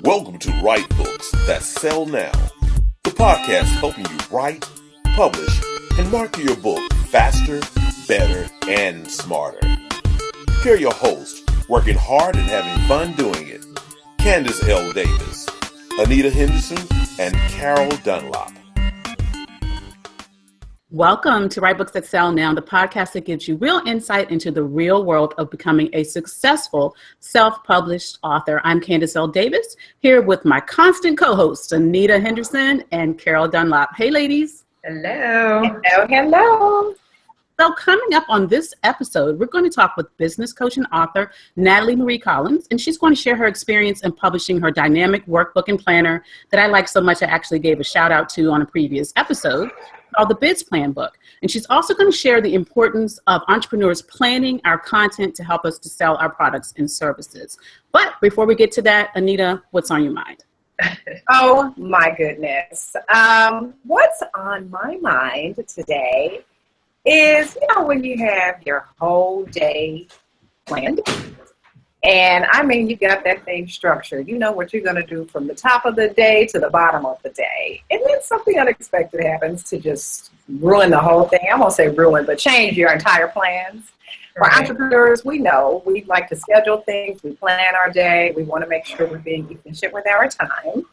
Welcome to Write Books That Sell Now, the podcast helping you write, publish, and market your book faster, better, and smarter. Here are your hosts, working hard and having fun doing it, Candace L. Davis, Anita Henderson, and Carol Dunlop. Welcome to Write Books That Sell Now, the podcast that gives you real insight into the real world of becoming a successful self-published author. I'm Candace L. Davis, here with my constant co-hosts, Anita Henderson and Carol Dunlop. Hey, ladies. Hello. Hello, hello. So coming up on this episode, we're going to talk with business coach and author Natalie Marie Collins, and she's going to share her experience in publishing her dynamic workbook and planner that I like so much I actually gave a shout out to on a previous episode, called the Biz Plan book. And she's also going to share the importance of entrepreneurs planning our content to help us to sell our products and services. But before we get to that, Anita, what's on your mind? Oh my goodness. What's on my mind today is, when you have your whole day planned, and I mean, you got that thing structured. You know what you're going to do from the top of the day to the bottom of the day. And then something unexpected happens to just ruin the whole thing. I won't say ruin, but change your entire plans. Right. For entrepreneurs, we know we like to schedule things. We plan our day. We want to make sure we're being efficient with our time,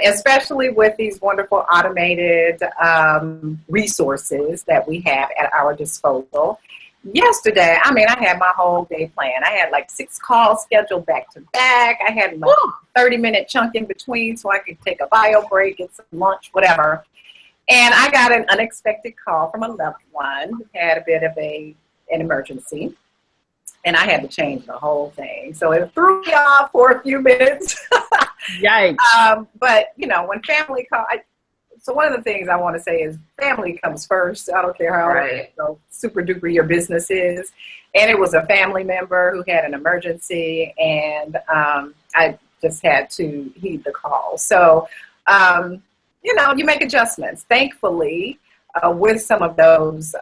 especially with these wonderful automated resources that we have at our disposal. Yesterday, I had my whole day planned. I had like 6 calls scheduled back to back. I had like a 30-minute chunk in between so I could take a bio break, get some lunch, whatever. And I got an unexpected call from a loved one who had a bit of an emergency. And I had to change the whole thing. So it threw me off for a few minutes. Yikes. But, when family calls, so one of the things I want to say is family comes first. I don't care how super duper your business is. And it was a family member who had an emergency, and I just had to heed the call. So, you make adjustments. Thankfully, with some of those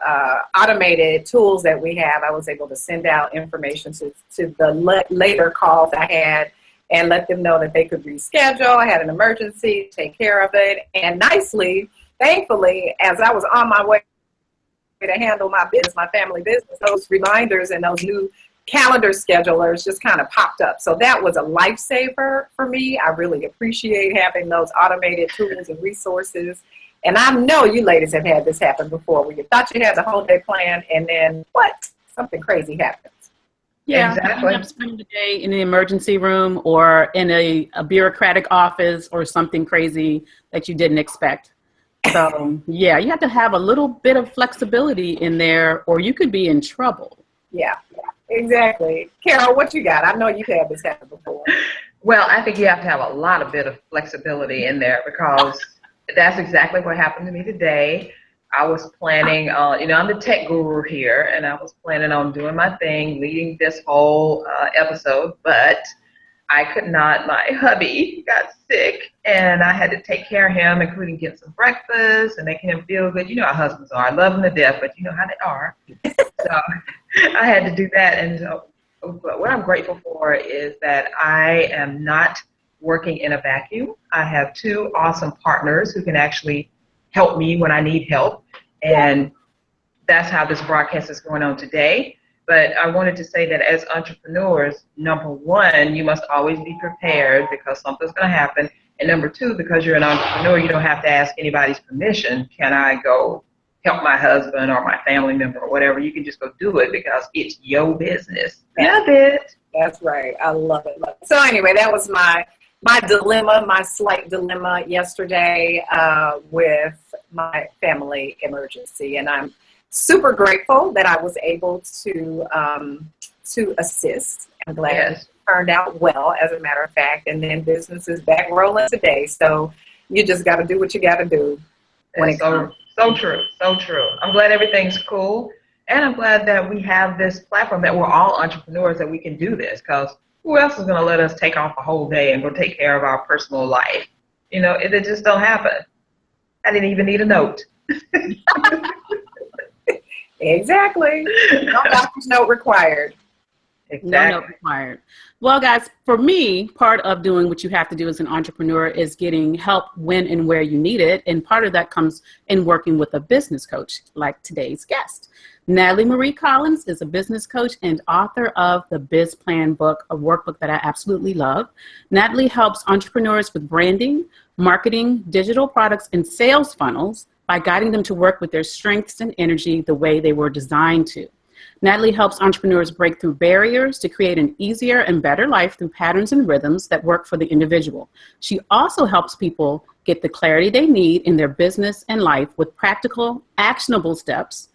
automated tools that we have, I was able to send out information to the later calls I had and let them know that they could reschedule. I had an emergency, take care of it. And nicely, thankfully, as I was on my way to handle my business, my family business, those reminders and those new calendar schedulers just kind of popped up. So that was a lifesaver for me. I really appreciate having those automated tools and resources. And I know you ladies have had this happen before, where you thought you had the whole day planned, and then something crazy happens. Yeah, exactly. You end up spending the day in the emergency room or in a bureaucratic office or something crazy that you didn't expect. So, yeah, you have to have a little bit of flexibility in there or you could be in trouble. Yeah, exactly. Carol, what you got? I know you've had this happen before. Well, I think you have to have a lot of bit of flexibility in there, because that's exactly what happened to me today. I was planning on, I'm the tech guru here, and I was planning on doing my thing, leading this whole episode, but I could not. My hubby got sick, and I had to take care of him, including getting some breakfast and making him feel good. You know how husbands are. I love them to death, but you know how they are. So I had to do that. And but what I'm grateful for is that I am not working in a vacuum. I have 2 awesome partners who can actually help me when I need help, and that's how this broadcast is going on today. But I wanted to say that as entrepreneurs, number 1, you must always be prepared, because something's going to happen. And number 2, because you're an entrepreneur, you don't have to ask anybody's permission. Can I go help my husband or my family member or whatever? You can just go do it because it's your business. Love it. That's right. I love it. So anyway, that was my dilemma, my slight dilemma yesterday with my family emergency. And I'm super grateful that I was able to assist. I'm glad it turned out well, as a matter of fact. And then business is back rolling today. So you just got to do what you got to do when it comes. So true. So true. I'm glad everything's cool. And I'm glad that we have this platform, that we're all entrepreneurs, that we can do this, because who else is going to let us take off a whole day and go take care of our personal life? It just don't happen. I didn't even need a note. Exactly. No doctor's note required. Exactly. No note required. Well, guys, for me, part of doing what you have to do as an entrepreneur is getting help when and where you need it. And part of that comes in working with a business coach like today's guest. Natalie Marie Collins is a business coach and author of the Biz Plan book, a workbook that I absolutely love. Natalie helps entrepreneurs with branding, marketing, digital products, and sales funnels by guiding them to work with their strengths and energy the way they were designed to. Natalie helps entrepreneurs break through barriers to create an easier and better life through patterns and rhythms that work for the individual. She also helps people get the clarity they need in their business and life with practical, actionable steps.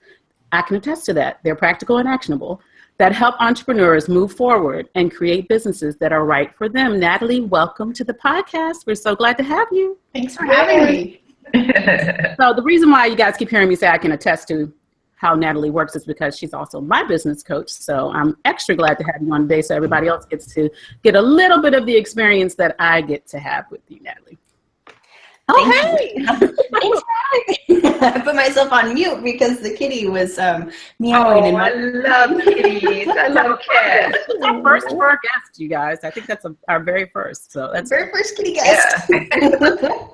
I can attest to that. They're practical and actionable that help entrepreneurs move forward and create businesses that are right for them. Natalie, welcome to the podcast. We're so glad to have you. Thanks for having me. So the reason why you guys keep hearing me say I can attest to how Natalie works is because she's also my business coach. So I'm extra glad to have you on today so everybody else gets to get a little bit of the experience that I get to have with you, Natalie. Oh, hey! Thanks for having me. I put myself on mute because the kitty was meowing. Oh, I love kitties. I love cats. That's our first for our guest, you guys. I think that's our very first. So that's very first kitty guest. Yeah.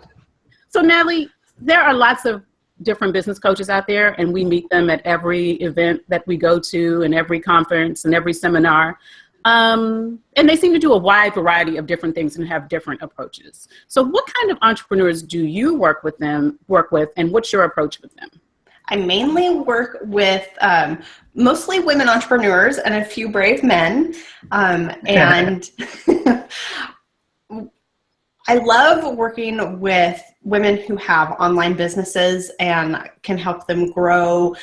So Natalie, there are lots of different business coaches out there, and we meet them at every event that we go to and every conference and every seminar. And they seem to do a wide variety of different things and have different approaches. So what kind of entrepreneurs do you work with, and what's your approach with them? I mainly work with mostly women entrepreneurs and a few brave men. And I love working with women who have online businesses and can help them grow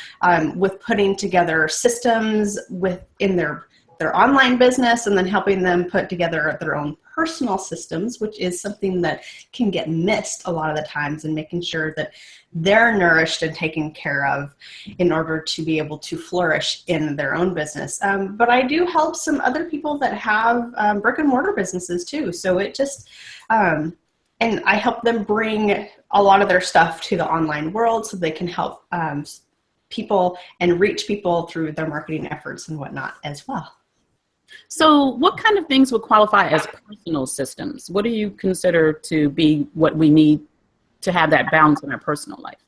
with putting together systems within their online business and then helping them put together their own personal systems, which is something that can get missed a lot of the times, and making sure that they're nourished and taken care of in order to be able to flourish in their own business. But I do help some other people that have brick and mortar businesses too. So it just, and I help them bring a lot of their stuff to the online world so they can help people and reach people through their marketing efforts and whatnot as well. So what kind of things would qualify as personal systems? What do you consider to be what we need to have that balance in our personal life?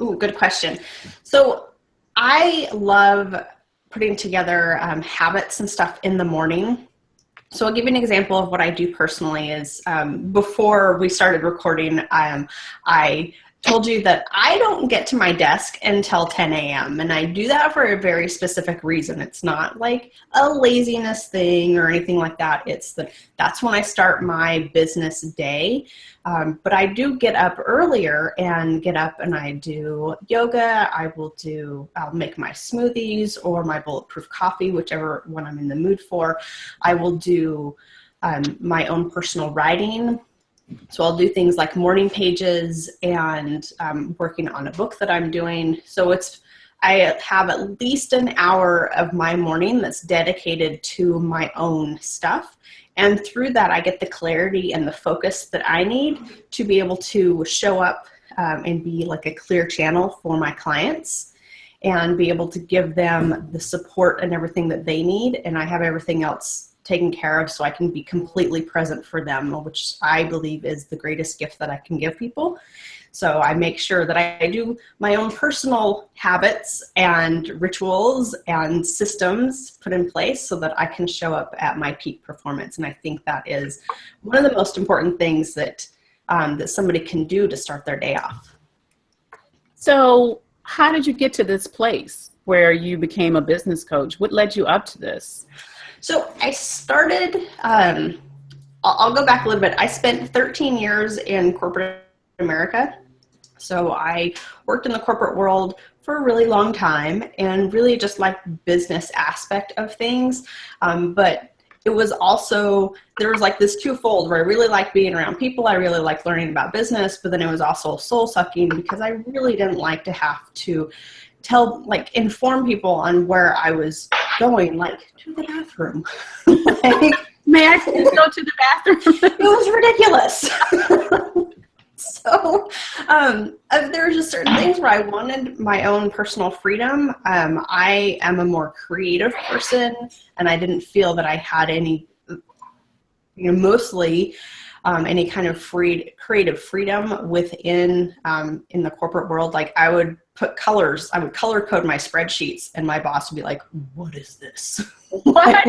Ooh, good question. So I love putting together habits and stuff in the morning. So I'll give you an example of what I do personally is before we started recording, I told you that I don't get to my desk until 10 a.m. And I do that for a very specific reason. It's not like a laziness thing or anything like that. That's when I start my business day. But I do get up earlier and get up and I do yoga. I'll make my smoothies or my bulletproof coffee, whichever one I'm in the mood for. I will do my own personal writing. So I'll do things like morning pages and working on a book that I'm doing. So I have at least an hour of my morning that's dedicated to my own stuff. And through that, I get the clarity and the focus that I need to be able to show up and be like a clear channel for my clients and be able to give them the support and everything that they need. And I have everything else taken care of so I can be completely present for them, which I believe is the greatest gift that I can give people. So I make sure that I do my own personal habits and rituals and systems put in place so that I can show up at my peak performance. And I think that is one of the most important things that somebody can do to start their day off. So how did you get to this place where you became a business coach? What led you up to this? So I started, I'll go back a little bit. I spent 13 years in corporate America. So I worked in the corporate world for a really long time and really just like business aspect of things. But it was also, there was like this twofold where I really liked being around people. I really liked learning about business, but then it was also soul sucking because I really didn't like to have to inform people on where I was going, like to the bathroom. May I please go to the bathroom? It was ridiculous. So So there were just certain things where I wanted my own personal freedom. I am a more creative person, and I didn't feel that I had any, mostly any kind of creative freedom within in the corporate world. Like I would put colors, I would color code my spreadsheets, and my boss would be like, "What is this?" What?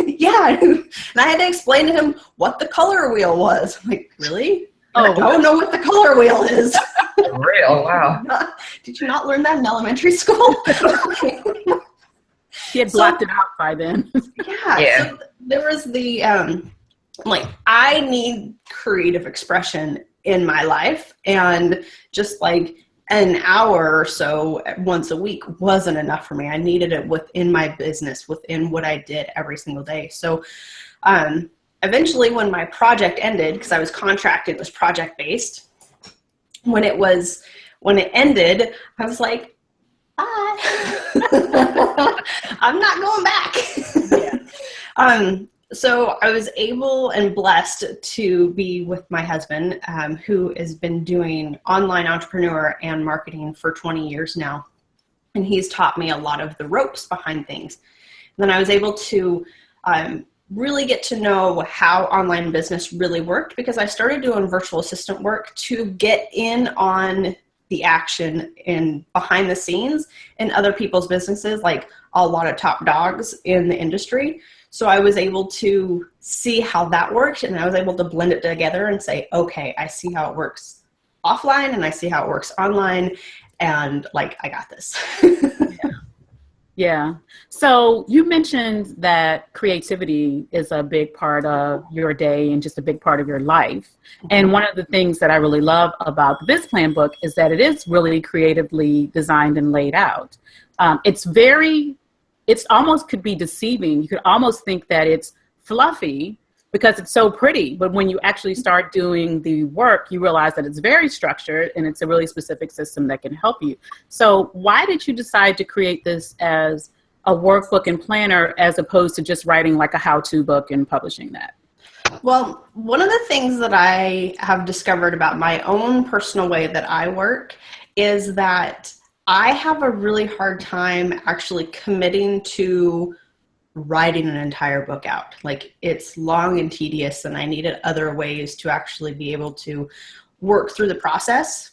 Yeah, and I had to explain to him what the color wheel was. I'm like, really? Oh, I don't know what the color wheel is. Real, wow. Did you not learn that in elementary school? He had blocked it out by then. Yeah. So there was the like, I need creative expression in my life, and just like an hour or so once a week wasn't enough for me. I needed it within my business, within what I did every single day. So eventually when my project ended, because I was contracted, it was project based. When it ended, I was like, bye. I'm not going back. Yeah. So I was able and blessed to be with my husband, who has been doing online entrepreneur and marketing for 20 years now. And he's taught me a lot of the ropes behind things. And then I was able to really get to know how online business really worked, because I started doing virtual assistant work to get in on the action and behind the scenes in other people's businesses, like a lot of top dogs in the industry. So I was able to see how that worked, and I was able to blend it together and say, okay, I see how it works offline and I see how it works online, and like, I got this. Yeah. So you mentioned that creativity is a big part of your day and just a big part of your life. Mm-hmm. And one of the things that I really love about the Biz Plan book is that it is really creatively designed and laid out. It's almost could be deceiving. You could almost think that it's fluffy because it's so pretty. But when you actually start doing the work, you realize that it's very structured and it's a really specific system that can help you. So why did you decide to create this as a workbook and planner as opposed to just writing like a how-to book and publishing that? Well, one of the things that I have discovered about my own personal way that I work is that I have a really hard time actually committing to writing an entire book out. Like, it's long and tedious, and I needed other ways to actually be able to work through the process.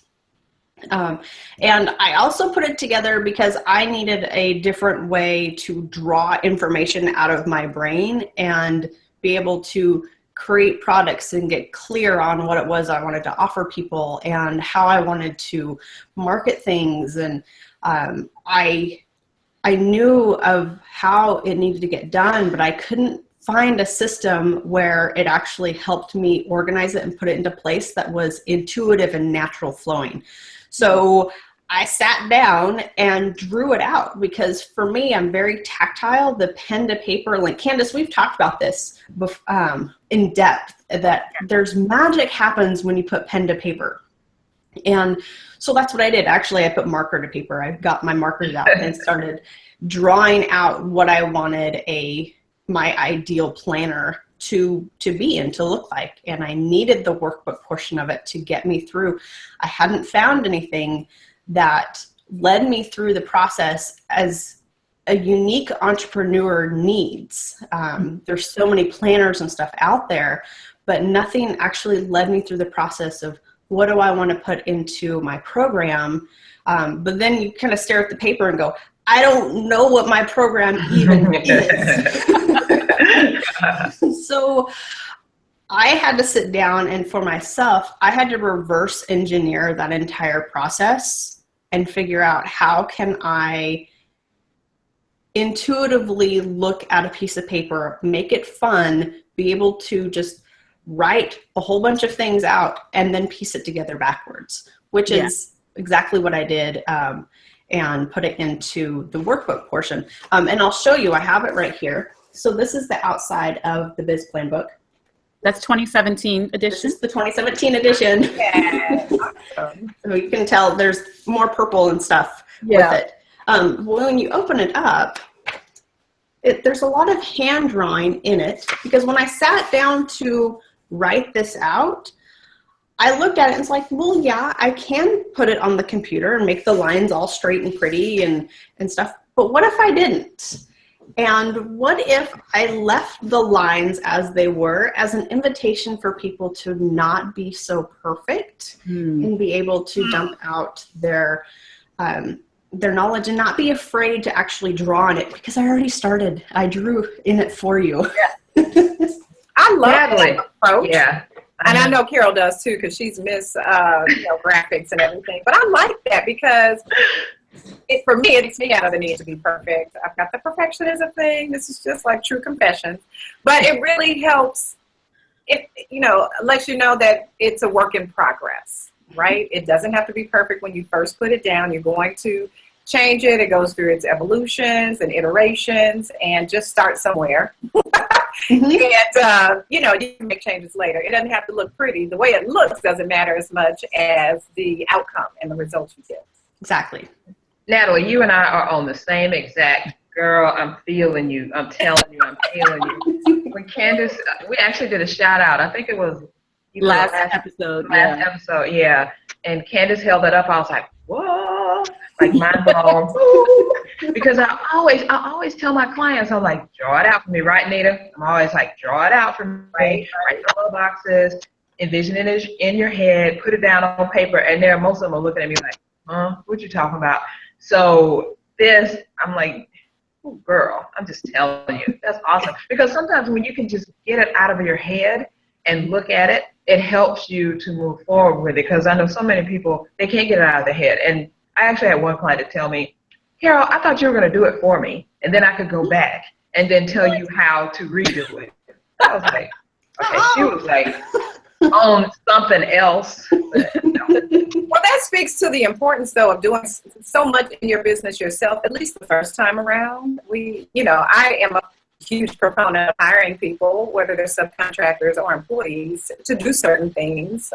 And I also put it together because I needed a different way to draw information out of my brain and be able to create products and get clear on what it was I wanted to offer people and how I wanted to market things. And I knew of how it needed to get done, but I couldn't find a system where it actually helped me organize it and put it into place that was intuitive and natural flowing. So I sat down and drew it out, because for me, I'm very tactile. The pen to paper link. Candace, we've talked about this in depth, that there's magic happens when you put pen to paper. And so that's what I did. Actually, I put marker to paper. I got my markers out and started drawing out what I wanted my ideal planner to be and to look like. And I needed the workbook portion of it to get me through. I hadn't found anything that led me through the process as a unique entrepreneur needs. There's so many planners and stuff out there, but nothing actually led me through the process of what do I want to put into my program. But then you kind of stare at the paper and go, I don't know what my program even is. So I had to sit down, and for myself, I had to reverse engineer that entire process and figure out how can I intuitively look at a piece of paper, make it fun, be able to just write a whole bunch of things out and then piece it together backwards, which is exactly what I did, and put it into the workbook portion. And I'll show you, I have it right here. So this is the outside of the Biz Plan book. That's 2017 edition? This is the 2017 edition. Yeah. So you can tell there's more purple and stuff with it. When you open it up, there's a lot of hand drawing in it, because when I sat down to write this out, I looked at it and it's like, well, yeah, I can put it on the computer and make the lines all straight and pretty and stuff. But what if I didn't? And what if I left the lines as they were as an invitation for people to not be so perfect and be able to dump out their knowledge and not be afraid to actually draw on it, because I already started. I drew in it for you. Yeah. I love that approach. Yeah. And I know Carol does too, because she's Miss graphics and everything. But I like that because for me, it takes me out of the need to be perfect. I've got the perfectionism thing. This is just like true confession. But it really helps. It lets you know that it's a work in progress, right? It doesn't have to be perfect when you first put it down. You're going to change it. It goes through its evolutions and iterations, and just start somewhere. And, you can make changes later. It doesn't have to look pretty. The way it looks doesn't matter as much as the outcome and the results you get. Exactly. Natalie, you and I are on the same exact, girl, I'm feeling you. I'm telling you, I'm feeling you. When Candace, we actually did a shout out. I think it was last episode. Yeah. And Candace held that up. I was like, whoa, like mind blown. Because I always tell my clients, I'm like, draw it out for me, right, Nita? I'm always like, draw it out for me, write the little boxes, envision it in your head, put it down on paper, and most of them are looking at me like, what you talking about? So this, I'm like, oh, girl, I'm just telling you, that's awesome. Because sometimes when you can just get it out of your head and look at it, it helps you to move forward with it. Because I know so many people, they can't get it out of their head. And I actually had one client to tell me, Carol, I thought you were going to do it for me, and then I could go back and then tell you how to redo it. I was like, okay, she was like on something else. But no. Well, that speaks to the importance, though, of doing so much in your business yourself, at least the first time around. I am a huge proponent of hiring people, whether they're subcontractors or employees, to do certain things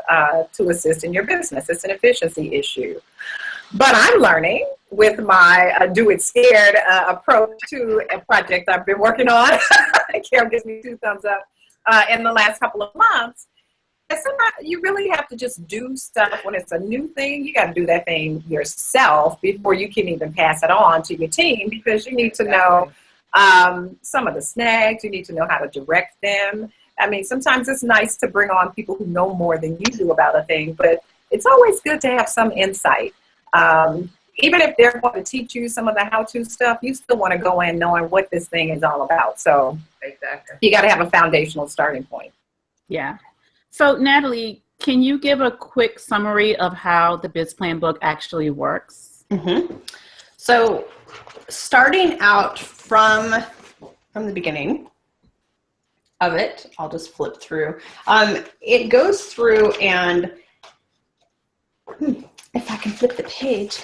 to assist in your business. It's an efficiency issue. But I'm learning with my do it scared approach to a project I've been working on. Carol gives me 2 thumbs up in the last couple of months. And sometimes you really have to just do stuff when it's a new thing. You got to do that thing yourself before you can even pass it on to your team, because you need to know some of the snags. You need to know how to direct them. I mean, sometimes it's nice to bring on people who know more than you do about a thing, but it's always good to have some insight. Even if they're going to teach you some of the how-to stuff, you still want to go in knowing what this thing is all about. So exactly, you got to have a foundational starting point. Yeah. So Natalie, can you give a quick summary of how the Biz Plan book actually works? Mm-hmm. So starting out from the beginning of it, I'll just flip through. It goes through and if I can flip the page.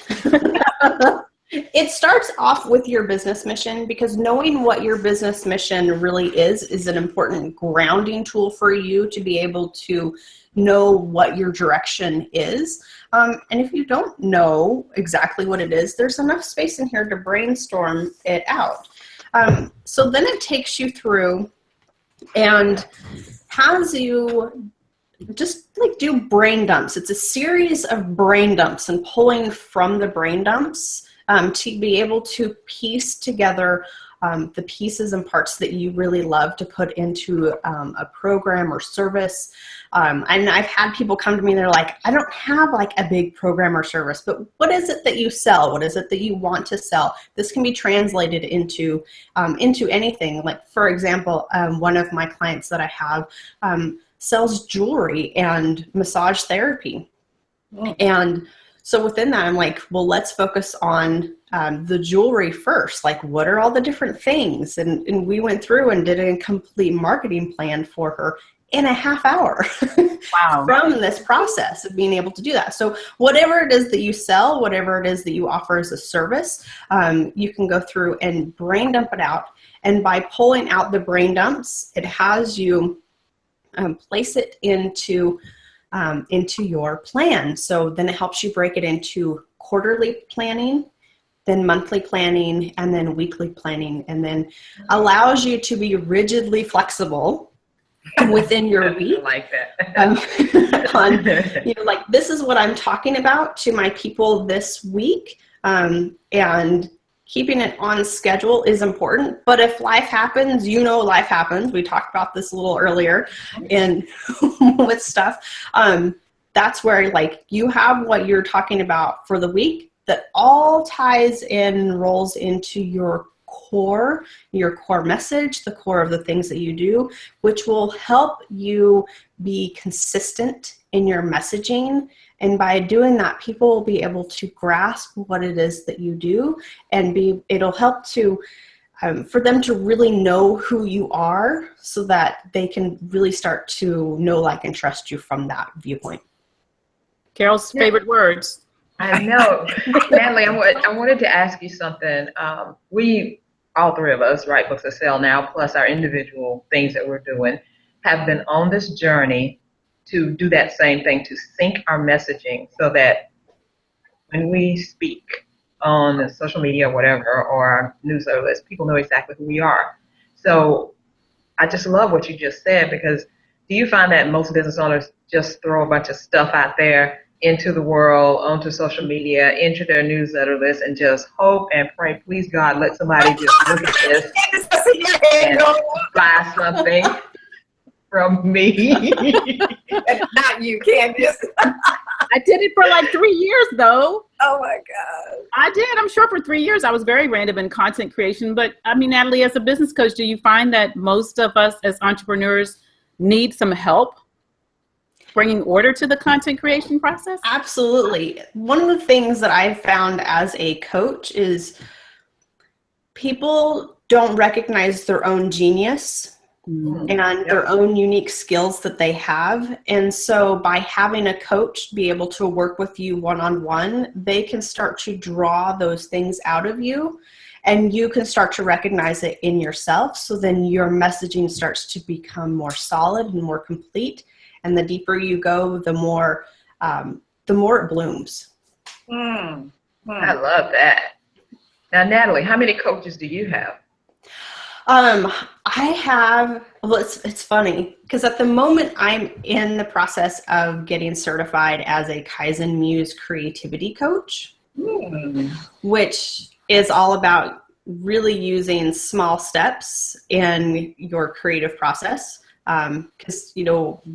It starts off with your business mission, because knowing what your business mission really is an important grounding tool for you to be able to know what your direction is. And if you don't know exactly what it is, there's enough space in here to brainstorm it out. So then it takes you through and has you just like do brain dumps. It's a series of brain dumps and pulling from the brain dumps to be able to piece together the pieces and parts that you really love to put into a program or service. And I've had people come to me and they're like, I don't have like a big program or service, but what is it that you sell? What is it that you want to sell? This can be translated into anything. Like, for example, one of my clients that I have sells jewelry and massage therapy. Oh. And so within that, I'm like, well, let's focus on the jewelry first. Like, what are all the different things? And we went through and did a complete marketing plan for her in a half hour. Wow. From this process of being able to do that. So whatever it is that you sell, whatever it is that you offer as a service, you can go through and brain dump it out. And by pulling out the brain dumps, it has you place it into your plan. So then it helps you break it into quarterly planning, then monthly planning, and then weekly planning, and then allows you to be rigidly flexible within your week. I like that. On, like, this is what I'm talking about to my people this week. And keeping it on schedule is important. But if life happens, life happens. We talked about this a little earlier in with stuff. That's where, like, you have what you're talking about for the week that all ties in, rolls into your core message, the core of the things that you do, which will help you be consistent in your messaging. And by doing that, people will be able to grasp what it is that you do, and it'll help to for them to really know who you are, so that they can really start to know, like, and trust you from that viewpoint. Carol's favorite words. I know. Natalie, I wanted to ask you something. We, all three of us, write books that sell now, plus our individual things that we're doing, have been on this journey to do that same thing, to sync our messaging so that when we speak on social media or whatever, or our newsletter list, people know exactly who we are. So I just love what you just said, because do you find that most business owners just throw a bunch of stuff out there into the world, onto social media, into their newsletter list, and just hope and pray, please God, let somebody just look at this and buy something from me? And not you, Candace. I did it for like 3 years, though. Oh my God. I did. I'm sure for 3 years I was very random in content creation. But I mean, Natalie, as a business coach, do you find that most of us as entrepreneurs need some help bringing order to the content creation process? Absolutely. One of the things that I've found as a coach is people don't recognize their own genius and their own unique skills that they have. And so by having a coach be able to work with you one-on-one, they can start to draw those things out of you, and you can start to recognize it in yourself. So then your messaging starts to become more solid and more complete. And the deeper you go, the more it blooms. I love that. Now, Natalie, how many coaches do you have? I have, well, it's funny because at the moment I'm in the process of getting certified as a Kaizen Muse creativity coach, which is all about really using small steps in your creative process. Because,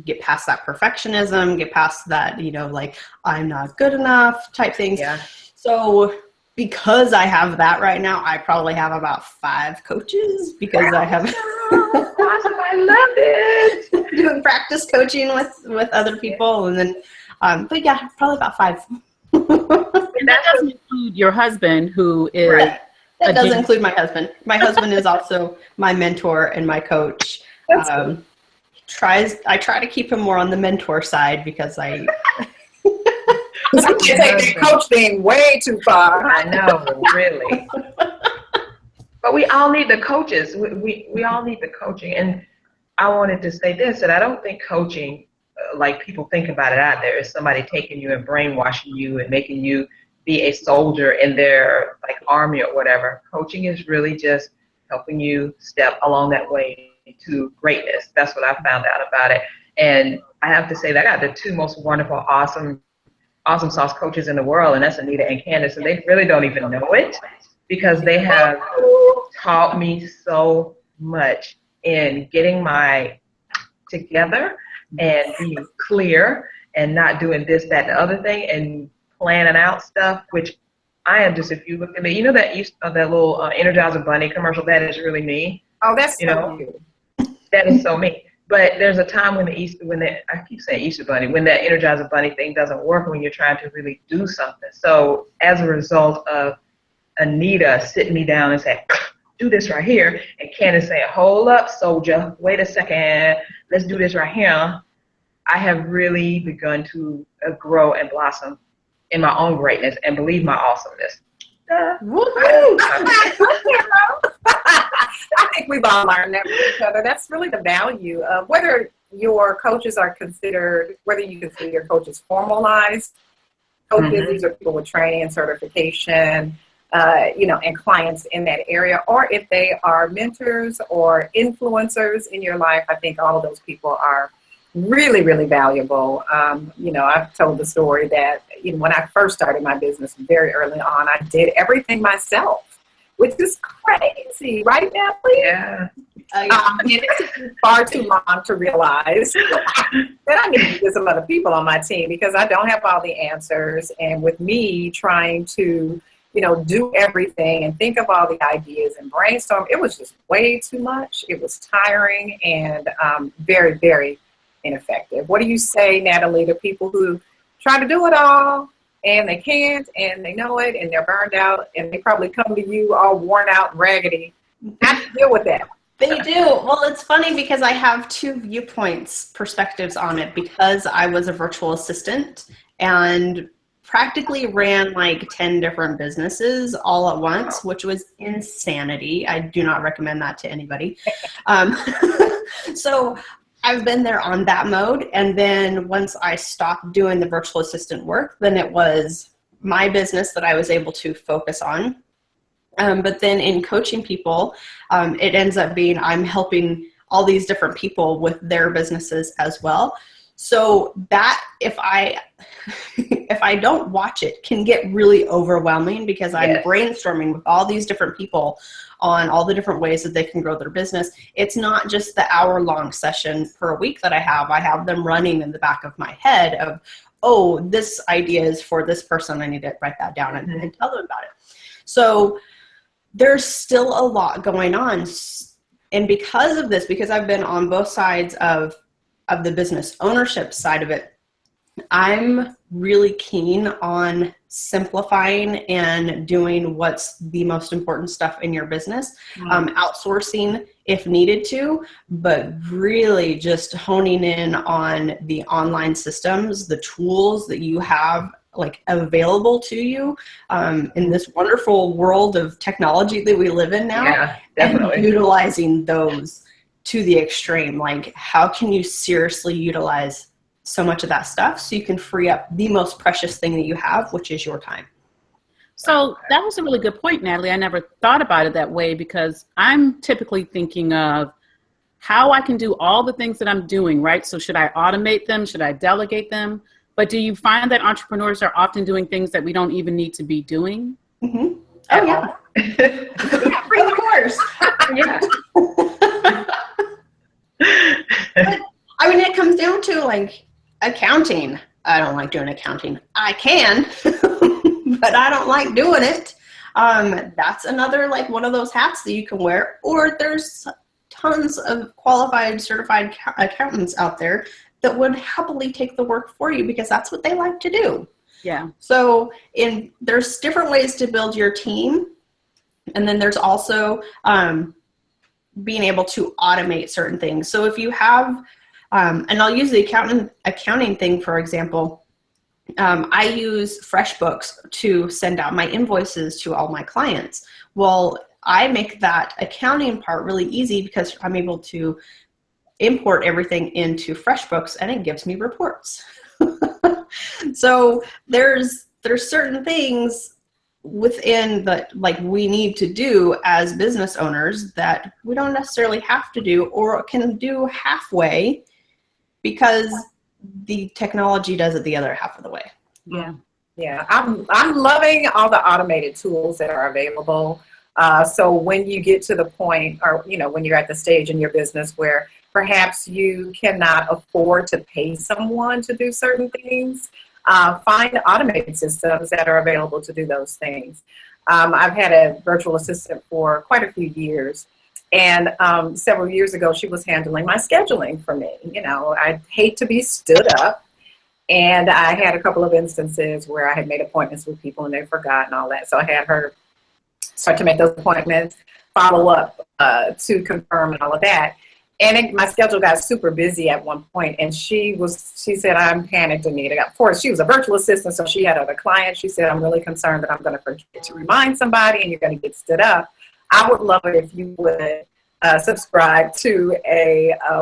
get past that perfectionism, get past that, like, I'm not good enough type things. Yeah. So because I have that right now, I probably have about 5 coaches because I have awesome. I love it. Doing practice coaching with other people. And then, but yeah, probably about 5. And that doesn't include your husband, who is. Right. That does include my husband. My husband is also my mentor and my coach. I try to keep him more on the mentor side because I take the coach thing way too far. I know, really. But we all need the coaches. We all need the coaching. And I wanted to say this, that I don't think coaching, like people think about it out there, is somebody taking you and brainwashing you and making you be a soldier in their like army or whatever. Coaching is really just helping you step along that way to greatness. That's what I found out about it. And I have to say that I got the 2 most wonderful, awesome sauce coaches in the world, and that's Anita and Candace, and they really don't even know it because they have taught me so much in getting my together and being clear and not doing this, that, and the other thing, and planning out stuff, which I am just, if you look at me, that little Energizer Bunny commercial, that is really me. Oh, that's so cute. That is so me. But there's a time when I keep saying Easter Bunny, when that Energizer Bunny thing doesn't work, when you're trying to really do something. So as a result of Anita sitting me down and saying, do this right here, and Candace saying, hold up, soldier, wait a second, let's do this right here, I have really begun to grow and blossom in my own greatness and believe my awesomeness. I think we've all learned that from each other. That's really the value of whether your coaches are considered, whether you consider your coaches formalized coaches. These are people with training and certification. and clients in that area, or if they are mentors or influencers in your life. I think all of those people are really, really valuable. I've told the story that when I first started my business very early on, I did everything myself, which is crazy, right, Natalie? Yeah. It took far too long to realize that I need to get some other people on my team because I don't have all the answers. And with me trying to, do everything and think of all the ideas and brainstorm, it was just way too much. It was tiring and very, very ineffective. What do you say, Natalie, to people who try to do it all and they can't and they know it and they're burned out and they probably come to you all worn out and raggedy? How do you deal with that? They do. Well, it's funny because I have two perspectives on it, because I was a virtual assistant and practically ran like 10 different businesses all at once, which was insanity. I do not recommend that to anybody. So I've been there on that mode. And then once I stopped doing the virtual assistant work, then it was my business that I was able to focus on. But then in coaching people, it ends up being I'm helping all these different people with their businesses as well. So that if I don't watch it, can get really overwhelming because I'm brainstorming with all these different people on all the different ways that they can grow their business. It's not just the hour-long session per week that I have them running in the back of my head of, oh, this idea is for this person. I need to write that down and tell them about it. So there's still a lot going on. And because of this, because I've been on both sides of the business ownership side of it, I'm really keen on simplifying and doing what's the most important stuff in your business, outsourcing if needed to, but really just honing in on the online systems, the tools that you have like available to you in this wonderful world of technology that we live in now. Yeah, definitely. And utilizing those to the extreme. Like, how can you seriously utilize so much of that stuff so you can free up the most precious thing that you have, which is your time? So that was a really good point, Natalie. I never thought about it that way because I'm typically thinking of how I can do all the things that I'm doing, right? So should I automate them? Should I delegate them? But do you find that entrepreneurs are often doing things that we don't even need to be doing? Mm-hmm. Oh, yeah. Yeah, of course. Yeah. But, I mean, it comes down to like accounting. I don't like doing accounting. I can, but I don't like doing it. That's another like one of those hats that you can wear. Or there's tons of qualified, certified accountants out there that would happily take the work for you because that's what they like to do. Yeah. So there's different ways to build your team. And then there's also being able to automate certain things. So if you have, and I'll use the accounting thing, for example, I use FreshBooks to send out my invoices to all my clients. Well, I make that accounting part really easy because I'm able to import everything into FreshBooks and it gives me reports. So there's certain things within that like we need to do as business owners that we don't necessarily have to do or can do halfway because the technology does it the other half of the way. Yeah. Yeah, I'm loving all the automated tools that are available. So when you get to the point, or when you're at the stage in your business where perhaps you cannot afford to pay someone to do certain things, find automated systems that are available to do those things. I've had a virtual assistant for quite a few years, and several years ago, she was handling my scheduling for me. I hate to be stood up, and I had a couple of instances where I had made appointments with people and they forgot and all that. So I had her start to make those appointments, follow up to confirm and all of that. And my schedule got super busy at one point, and she said, I'm panicked, Anita. Of course, she was a virtual assistant, so she had other clients. She said, I'm really concerned that I'm going to forget to remind somebody and you're going to get stood up. I would love it if you would subscribe to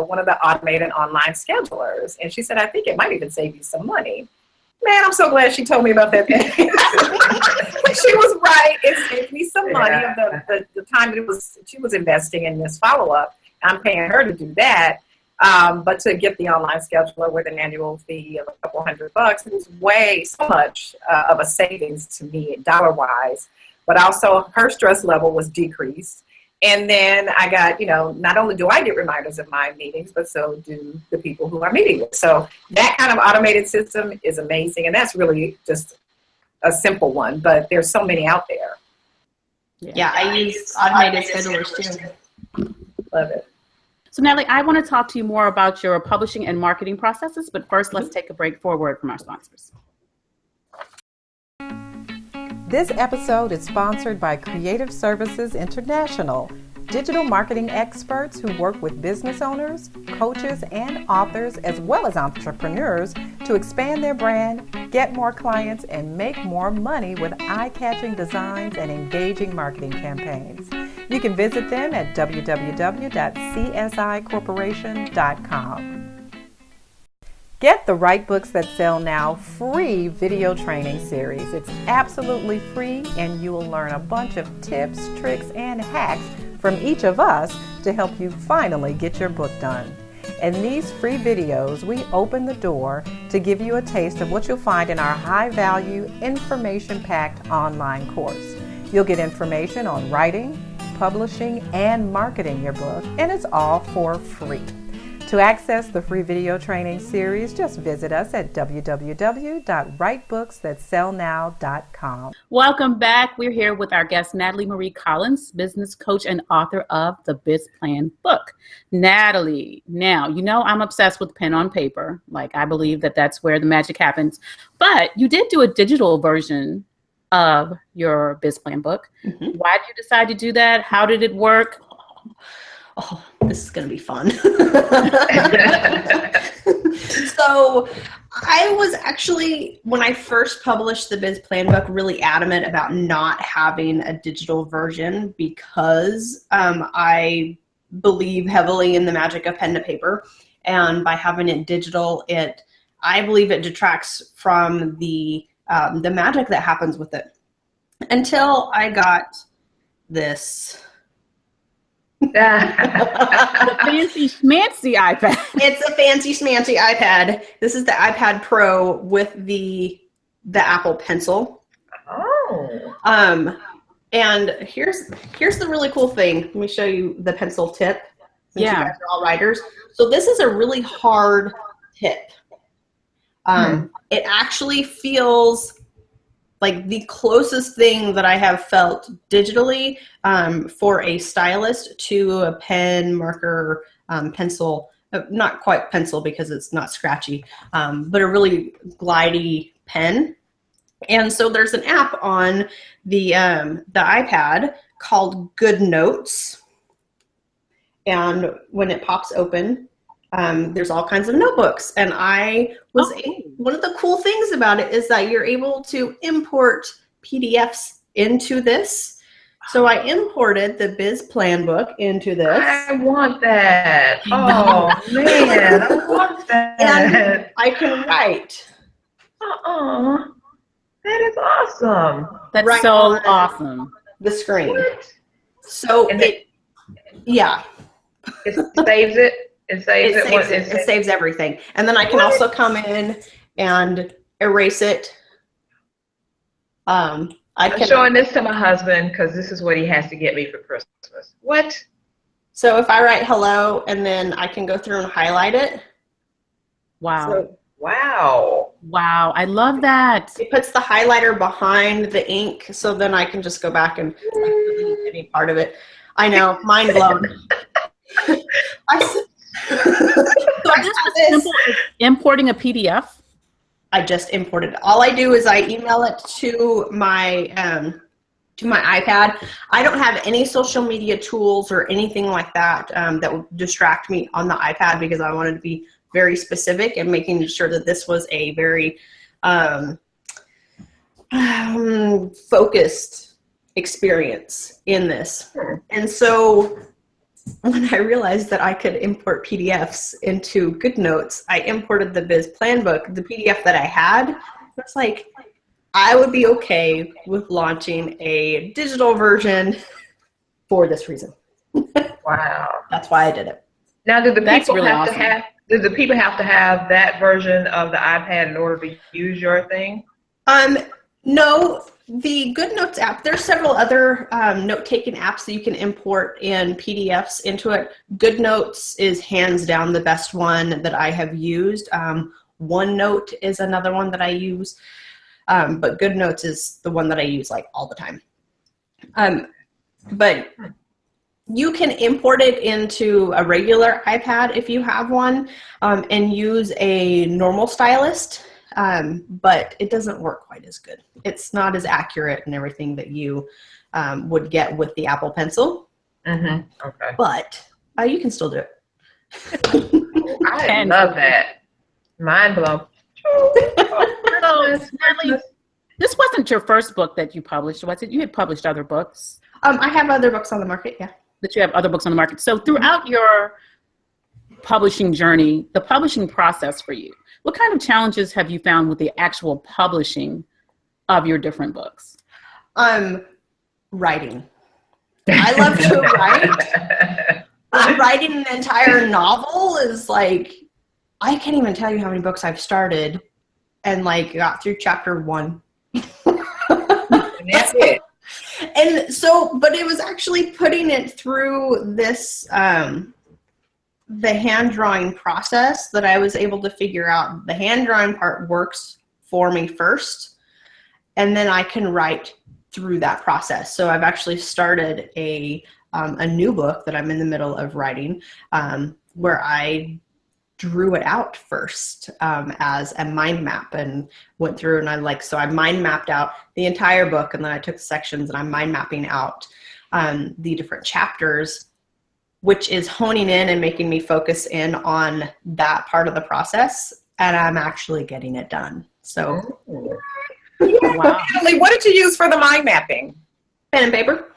one of the automated online schedulers. And she said, I think it might even save you some money. Man, I'm so glad she told me about that thing. she was right. It saved me some money of the time that she was investing in this follow-up. I'm paying her to do that. But to get the online scheduler with an annual fee of a couple $100, it was so much of a savings to me dollar-wise. But also her stress level was decreased. And then I got, not only do I get reminders of my meetings, but so do the people who I'm meeting with. So that kind of automated system is amazing. And that's really just a simple one, but there's so many out there. Yeah, I use automated schedulers too. Love it. So Natalie, I want to talk to you more about your publishing and marketing processes, but first let's take a break for a word from our sponsors. This episode is sponsored by Creative Services International, digital marketing experts who work with business owners, coaches, and authors, as well as entrepreneurs, to expand their brand, get more clients, and make more money with eye-catching designs and engaging marketing campaigns. You can visit them at www.csicorporation.com. Get the Write Books That Sell Now free video training series. It's absolutely free, and you will learn a bunch of tips, tricks, and hacks from each of us to help you finally get your book done. In these free videos, we open the door to give you a taste of what you'll find in our high-value, information-packed online course. You'll get information on writing, publishing, and marketing your book, and it's all for free. To access the free video training series, just visit us at www.writebooksthatsellnow.com. Welcome back. We're here with our guest, Natalie Marie Collins, business coach and author of the Biz Plan book. Natalie, now, I'm obsessed with pen on paper. Like, I believe that that's where the magic happens. But you did do a digital version of your Biz Plan book. Mm-hmm. Why did you decide to do that? How did it work? Oh, this is going to be fun. So I was actually, when I first published the Biz Plan book, really adamant about not having a digital version because I believe heavily in the magic of pen to paper. And by having it digital, I believe it detracts from the magic that happens with it. Until I got this. The fancy schmancy iPad. It's a fancy schmancy iPad. This is the iPad Pro with the Apple Pencil. Oh. And here's the really cool thing. Let me show you the pencil tip. Since you guys are all writers. So this is a really hard tip. It actually feels like the closest thing that I have felt digitally for a stylist to a pen, marker, pencil, not quite pencil because it's not scratchy, but a really glidey pen. And so there's an app on the iPad called Good Notes. And when it pops open, there's all kinds of notebooks. And one of the cool things about it is that you're able to import PDFs into this. So I imported the Biz Plan book into this. I want that. Oh, man, I want that. And I can write. That is awesome. That's right so on awesome. The screen. What? So It saves it. It saves everything. And then I can also come in and erase it. I'm showing this to my husband because this is what he has to get me for Christmas. What? So if I write hello and then I can go through and highlight it. Wow. Wow. Wow. I love that. It puts the highlighter behind the ink, so then I can just go back and delete any part of it. I know, mind blown. So just as simple as importing a PDF. I just imported it. All I do is I email it to my iPad. I don't have any social media tools or anything like that that would distract me on the iPad because I wanted to be very specific and making sure that this was a very focused experience in this. And so when I realized that I could import PDFs into GoodNotes, I imported the Biz Plan book, the PDF that I had. It's like, I would be okay with launching a digital version for this reason. Wow. That's why I did it. Now, do the That's people really have awesome. to have? Do the people have to have that version of the iPad in order to use your thing? No, the GoodNotes app, there's several other note-taking apps that you can import in PDFs into it. GoodNotes is hands down the best one that I have used. OneNote is another one that I use, but GoodNotes is the one that I use like all the time. But you can import it into a regular iPad if you have one, and use a normal stylus, but it doesn't work quite as good. It's not as accurate and everything that you would get with the Apple Pencil. Mm-hmm. Okay. But you can still do it. I love that. Mind blown. Natalie, this wasn't your first book that you published, was it? You had published other books. I have other books on the market, yeah. That you have other books on the market. So throughout your publishing journey, the publishing process for you, what kind of challenges have you found with the actual publishing of your different books? Writing. I love to write. Writing an entire novel is like, I can't even tell you how many books I've started and like got through chapter 1. And that's it. And so, but it was actually putting it through this, the hand drawing process that I was able to figure out the hand drawing part works for me first, and then I can write through that process. So I've actually started a new book that I'm in the middle of writing, where I drew it out first as a mind map and went through and I mind mapped out the entire book, and then I took sections and I'm mind mapping out the different chapters, which is honing in and making me focus in on that part of the process, and I'm actually getting it done. So, Wow. Natalie, what did you use for the mind mapping? pen and paper.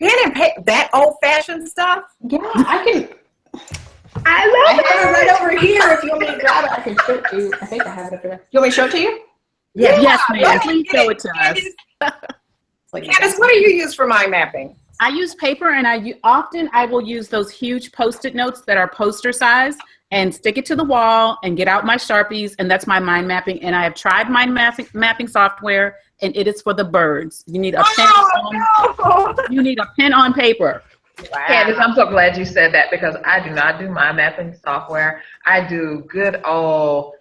Pen and paper, that old-fashioned stuff? Yeah, I can. I I have it right over here. If you want me to grab it, I can show it to you. I think I have it over there. You want me to show it to you? Yes, ma'am. Please show it to us. It's like Candace, what do you use for mind mapping? I use paper, and I will use those huge Post-it notes that are poster size and stick it to the wall and get out my Sharpies, and that's my mind mapping. And I have tried mind mapping software, and it is for the birds. You need a you need a pen on paper. Wow. Candace, I'm so glad you said that because I do not do mind mapping software. I do good old,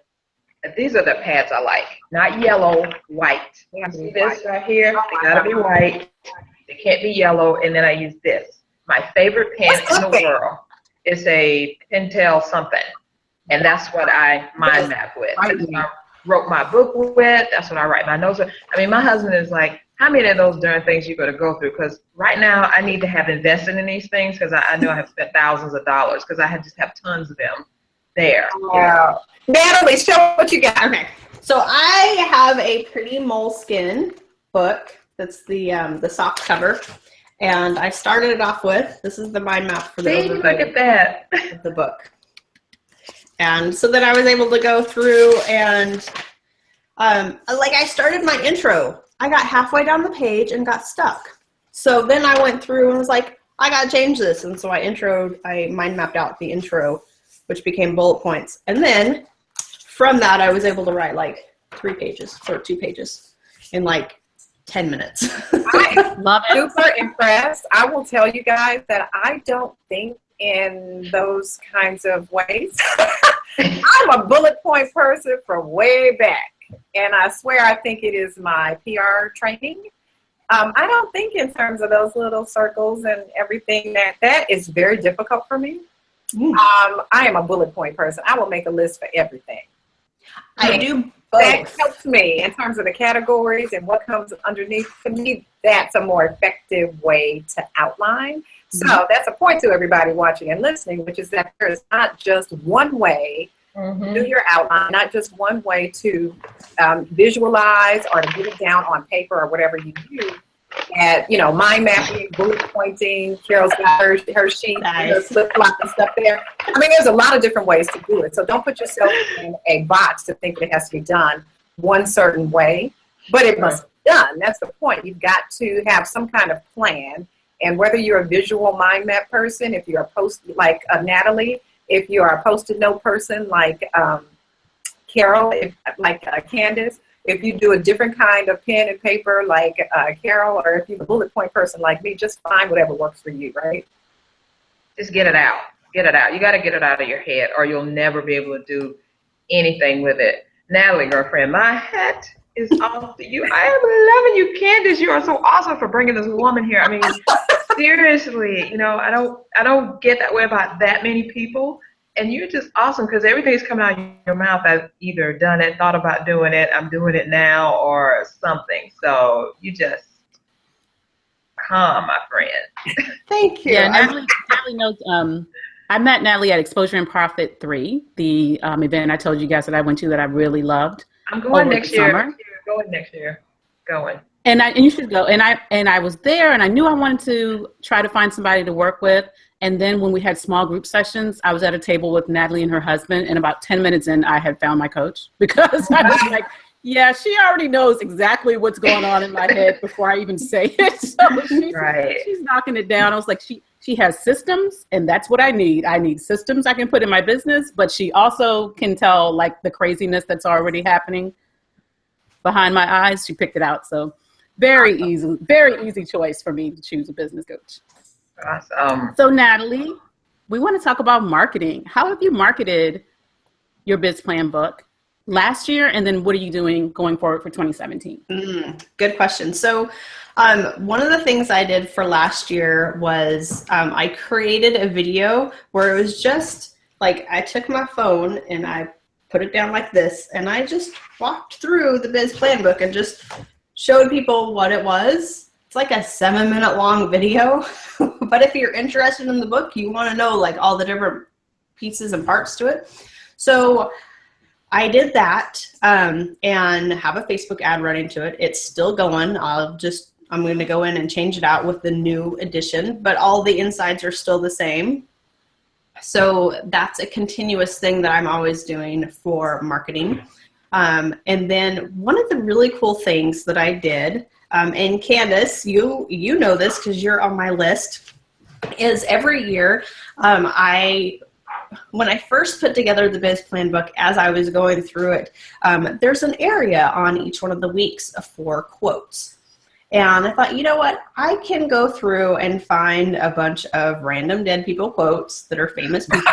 these are the pads I like, not yellow, white. You see this right here? They gotta be white. They can't be yellow. And then I use this. My favorite pen in the world is a Pentel something. And that's what I mind map with. That's what I wrote my book with. That's what I write my notes with. I mean, my husband is like, how many of those darn things you got to go through? Because right now I need to have invested in these things because I know I have spent thousands of dollars because I just have tons of them there. Wow. Natalie, show what you got. Okay, so I have a pretty moleskin book. That's the soft cover, and I started it off with. This is the mind map for the See, look at that. of the book, and so then I was able to go through and like I started my intro. I got halfway down the page and got stuck. So then I went through and was like, I got to change this. And so I mind mapped out the intro, which became bullet points. And then from that, I was able to write like 3 pages or 2 pages in like 10 minutes. I Love it. super impressed. I will tell you guys that I don't think in those kinds of ways. I'm a bullet point person from way back. And I swear I think it is my PR training. I don't think in terms of those little circles and everything that is very difficult for me. I am a bullet point person. I will make a list for everything. I do both. That helps me in terms of the categories and what comes underneath. To me, that's a more effective way to outline. So that's a point to everybody watching and listening, which is that there is not just one way to do your outline, not just one way to visualize or to get it down on paper or whatever you do. And, mind mapping, bullet pointing, Carol's got her sheet, her flip-flop and stuff there. I mean, there's a lot of different ways to do it. So don't put yourself in a box to think it has to be done one certain way. but it must be done. That's the point. You've got to have some kind of plan. And whether you're a visual mind map person, if you're a like Natalie, if you're a post-it note person like Carol, like Candace, if you do a different kind of pen and paper like Carol, or if you're a bullet point person like me, just find whatever works for you, right? Just get it out. Get it out. You got to get it out of your head, or you'll never be able to do anything with it. Natalie, girlfriend, my hat is off to you. I am loving you, Candace. You are so awesome for bringing this woman here. I mean, seriously, I don't get that way about that many people. And you're just awesome because everything's coming out of your mouth. I've either done it, thought about doing it, I'm doing it now, or something. So you just calm, my friend. Thank you. Yeah, Natalie knows. I met Natalie at Exposure and Profit 3, the event I told you guys that I went to that I really loved. I'm going next year. Summer. Going next year. Going. And you should go. And I was there, and I knew I wanted to try to find somebody to work with. And then when we had small group sessions, I was at a table with Natalie and her husband, and about 10 minutes in, I had found my coach because I was like, yeah, she already knows exactly what's going on in my head before I even say it. So she's knocking it down. I was like, she has systems, and that's what I need. I need systems I can put in my business, but she also can tell like the craziness that's already happening behind my eyes. She picked it out. So very easy choice for me to choose a business coach. Awesome. So Natalie, we want to talk about marketing. How have you marketed your biz plan book last year? And then what are you doing going forward for 2017? Good question. So one of the things I did for last year was I created a video where it was just like I took my phone and I put it down like this, and I just walked through the biz plan book and just showed people what it was. It's like a 7-minute long video, but if you're interested in the book, you want to know like all the different pieces and parts to it. So I did that and have a Facebook ad running to it. It's still going. I'm going to go in and change it out with the new edition, but all the insides are still the same. So that's a continuous thing that I'm always doing for marketing. And then one of the really cool things that I did, and Candace, you know this because you're on my list, is every year when I first put together the biz plan book, as I was going through it, there's an area on each one of the weeks for quotes. And I thought, you know what, I can go through and find a bunch of random dead people quotes that are famous people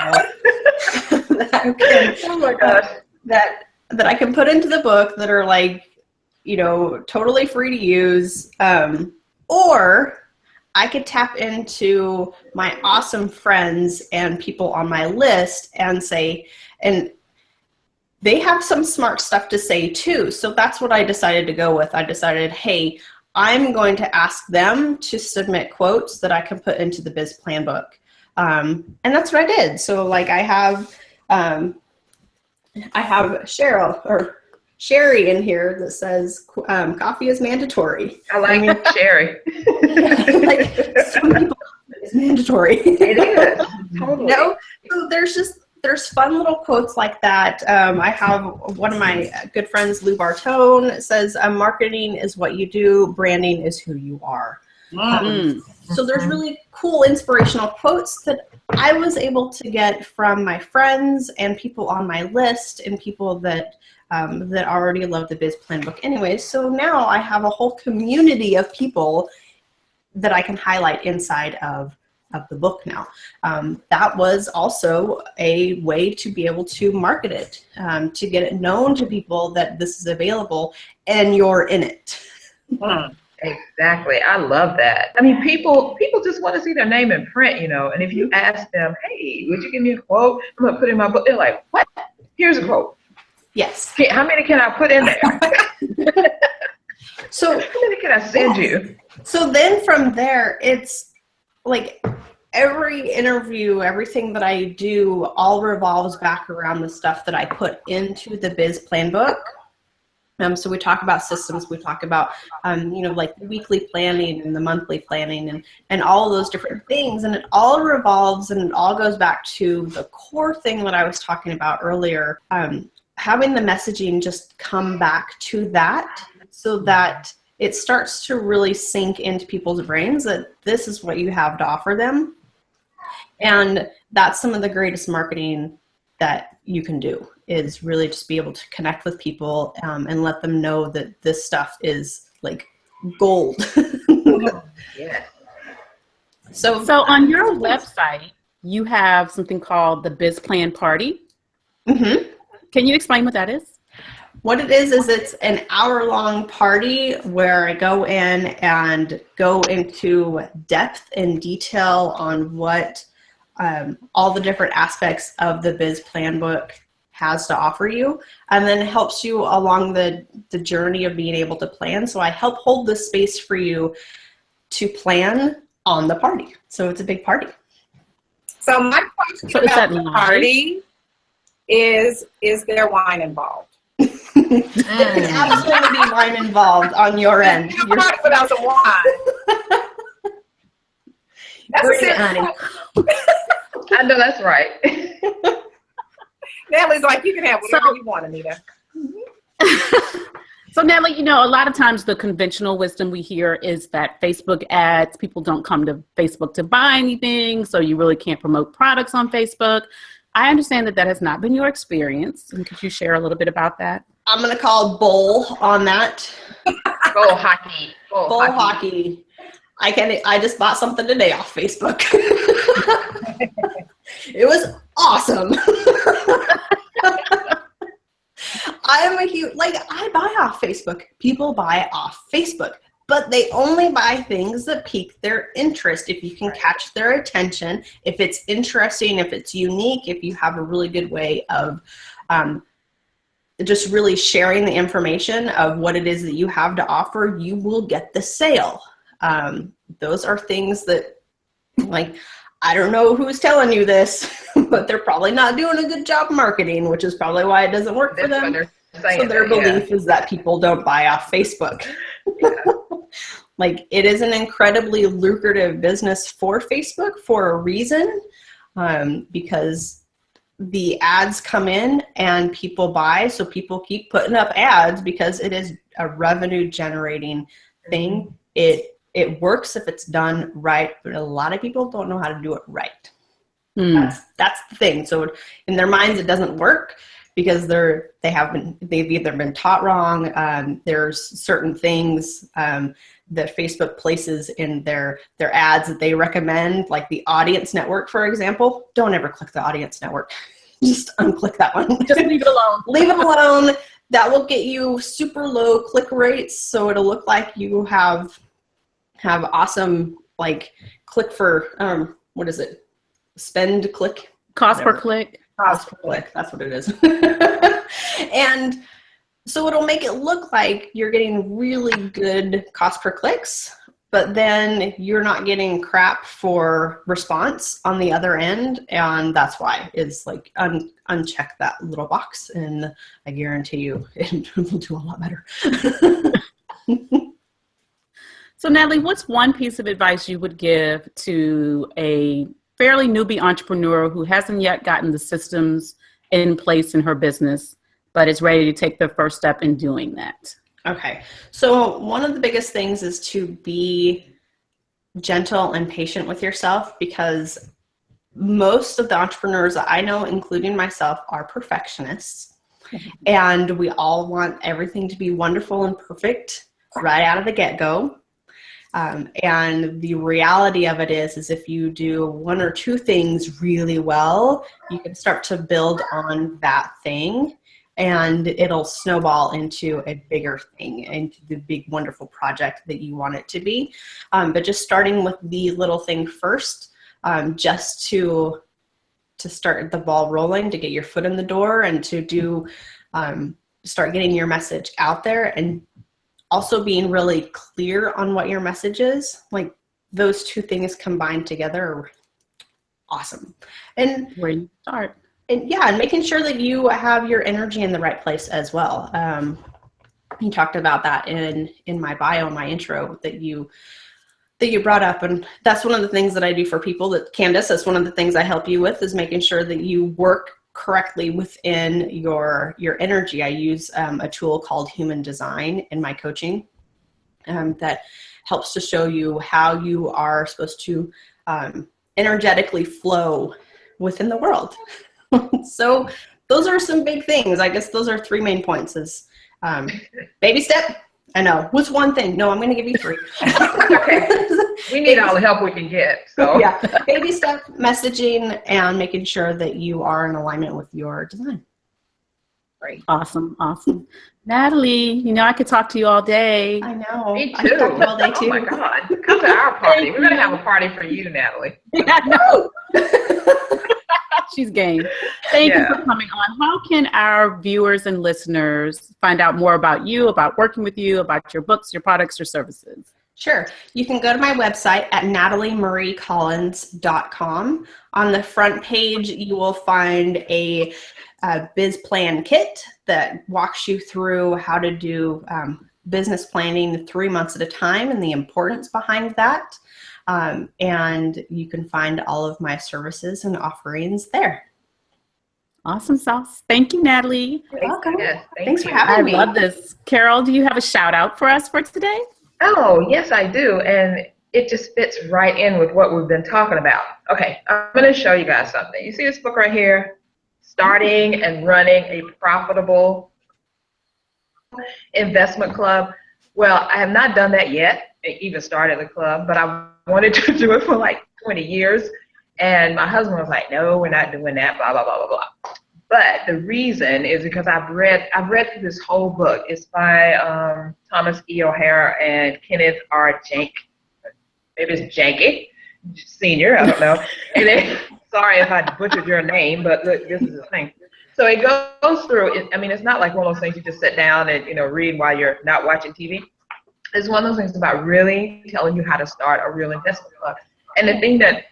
that I can put into the book that are like, totally free to use. Or I could tap into my awesome friends and people on my list and say, and they have some smart stuff to say too. So that's what I decided to go with. I decided, hey, I'm going to ask them to submit quotes that I can put into the biz plan book. And that's what I did. So like I have Sherry in here that says coffee is mandatory. I like Sherry. Like some people, it's mandatory. It is. Totally. No, so there's fun little quotes like that. I have one of my good friends, Lou Bartone, says marketing is what you do, branding is who you are. So there's really cool inspirational quotes that I was able to get from my friends and people on my list and people that already love the biz plan book anyway. So now I have a whole community of people that I can highlight inside of the book now. That was also a way to be able to market it, to get it known to people that this is available and you're in it. Exactly. I love that. I mean, people just want to see their name in print, and if you ask them, hey, would you give me a quote? I'm going to put in my book. They're like, what? Here's a quote. Yes. How many can I put in there? So how many can I send you? So then from there, it's like every interview, everything that I do all revolves back around the stuff that I put into the biz plan book. So we talk about systems, we talk about, like the weekly planning and the monthly planning and all of those different things. And it all revolves and it all goes back to the core thing that I was talking about earlier, having the messaging just come back to that so that it starts to really sink into people's brains that this is what you have to offer them. And that's some of the greatest marketing that you can do, is really just be able to connect with people and let them know that this stuff is like gold. Yeah. So on your website, you have something called the Biz Plan Party. Mm-hmm. Can you explain what that is? What it is it's an hour-long party where I go in and go into depth and detail on what all the different aspects of the Biz Plan book has to offer you, and then it helps you along the journey of being able to plan. So I help hold the space for you to plan on the party. So it's a big party. So my question about the party is there wine involved? There's absolutely wine involved on your end. You're party without some wine. That's Bring it, honey. I know that's right. Natalie's like, you can have whatever you want, Anita. So Natalie, a lot of times the conventional wisdom we hear is that Facebook ads, people don't come to Facebook to buy anything, so you really can't promote products on Facebook. I understand that has not been your experience. And could you share a little bit about that? I'm going to call bull on that. Bull hockey. Bull hockey. I just bought something today off Facebook. It was awesome. I'm a huge, I buy off Facebook. People buy off Facebook, but they only buy things that pique their interest. If you can catch their attention, if it's interesting, if it's unique, if you have a really good way of just really sharing the information of what it is that you have to offer, you will get the sale. Those are things that, I don't know who's telling you this, but they're probably not doing a good job marketing, which is probably why it doesn't work for them. So their belief is that people don't buy off Facebook. Yeah. It is an incredibly lucrative business for Facebook for a reason, because the ads come in and people buy, so people keep putting up ads because it is a revenue generating thing. It works if it's done right, but a lot of people don't know how to do it right. That's the thing. So in their minds, it doesn't work because they've either been taught wrong. There's certain things that Facebook places in their ads that they recommend, like the audience network, for example. Don't ever click the audience network. Just unclick that one. Just leave it alone. Leave it alone. That will get you super low click rates. So it'll look like you have awesome, click for, what is it? Spend click? Cost per click. Cost per click. That's what it is. And so it'll make it look like you're getting really good cost per clicks, but then you're not getting crap for response on the other end. And that's why is uncheck that little box, and I guarantee you it will do a lot better. So Natalie, what's one piece of advice you would give to a fairly newbie entrepreneur who hasn't yet gotten the systems in place in her business, but is ready to take the first step in doing that? Okay. So one of the biggest things is to be gentle and patient with yourself, because most of the entrepreneurs that I know, including myself, are perfectionists. And we all want everything to be wonderful and perfect right out of the get-go. And the reality of it is if you do one or two things really well, you can start to build on that thing, and it'll snowball into a bigger thing, into the big, wonderful project that you want it to be. But just starting with the little thing first, just to start the ball rolling, to get your foot in the door, and to start getting your message out there, and also being really clear on what your message is. Those two things combined together are awesome. And where you start. And making sure that you have your energy in the right place as well. You talked about that in my bio, my intro that you brought up. And that's one of the things that I do for people, Candace, that's one of the things I help you with, is making sure that you work correctly within your energy. I use a tool called Human Design in my coaching that helps to show you how you are supposed to energetically flow within the world. So those are some big things. I guess those are 3 main points is baby step. I know. What's one thing? No, I'm going to give you 3. Okay. We need all the help we can get. So yeah, baby step, messaging, and making sure that you are in alignment with your design. Great. Awesome. Natalie, I could talk to you all day. I know. Me I could talk to too. you all day too. Oh my God. Come to our party. We're going to have a party for you, Natalie. Yeah, no. She's game. Thank you for coming on. How can our viewers and listeners find out more about you, about working with you, about your books, your products, your services? Sure. You can go to my website at nataliemarie.collins.com. On the front page, you will find a biz plan kit that walks you through how to do business planning 3 months at a time and the importance behind that. And you can find all of my services and offerings there. Awesome sauce. Thank you, Natalie. You're welcome. Yes, Thanks for you. having me. I love this. Carol, do you have a shout out for us for today? Oh, yes, I do. And it just fits right in with what we've been talking about. Okay, I'm going to show you guys something. You see this book right here? Starting and running a profitable investment club. Well, I have not done that yet, even started the club, but I wanted to do it for like 20 years. And my husband was like, no, we're not doing that, blah, blah, blah, blah, blah. But the reason is because I've read through this whole book. It's by Thomas E. O'Hara and Kenneth R. Jank. Maybe it's Janky Senior, I don't know. And then, sorry if I butchered your name, but look, this is the thing. So it goes through, it's not like one of those things you just sit down and, read while you're not watching TV. It's one of those things about really telling you how to start a real investment club. And the thing that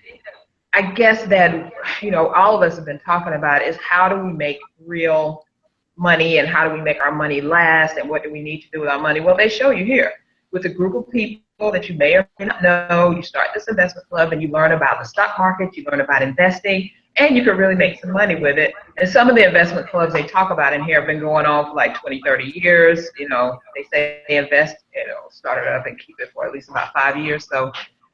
I guess that, all of us have been talking about is how do we make real money and how do we make our money last and what do we need to do with our money? Well, they show you here with a group of people that you may or may not know. You start this investment club and you learn about the stock market, you learn about investing, and you can really make some money with it. And some of the investment clubs they talk about in here have been going on for like 20, 30 years. They say they invest, start it up and keep it for at least about 5 years. So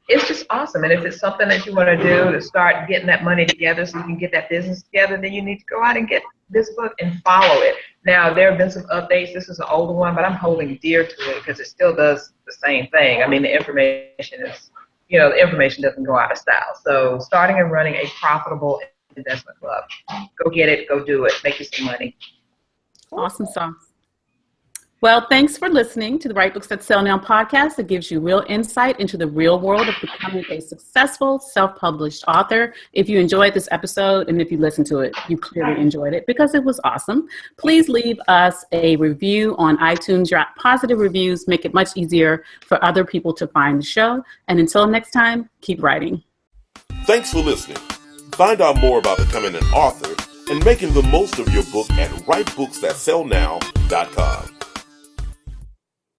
it's just awesome. And if it's something that you want to do to start getting that money together so you can get that business together, then you need to go out and get this book and follow it. Now, there have been some updates. This is an older one, but I'm holding dear to it because it still does the same thing. The information is, the information doesn't go out of style. So starting and running a profitable investment club. Go get it. Go do it. Make you some money. Awesome sauce. Well, thanks for listening to the Write Books That Sell Now podcast that gives you real insight into the real world of becoming a successful self-published author. If you enjoyed this episode and if you listened to it, you clearly enjoyed it because it was awesome. Please leave us a review on iTunes. Your positive reviews make it much easier for other people to find the show. And until next time, keep writing. Thanks for listening. Find out more about becoming an author and making the most of your book at writebooks.sellnow.com.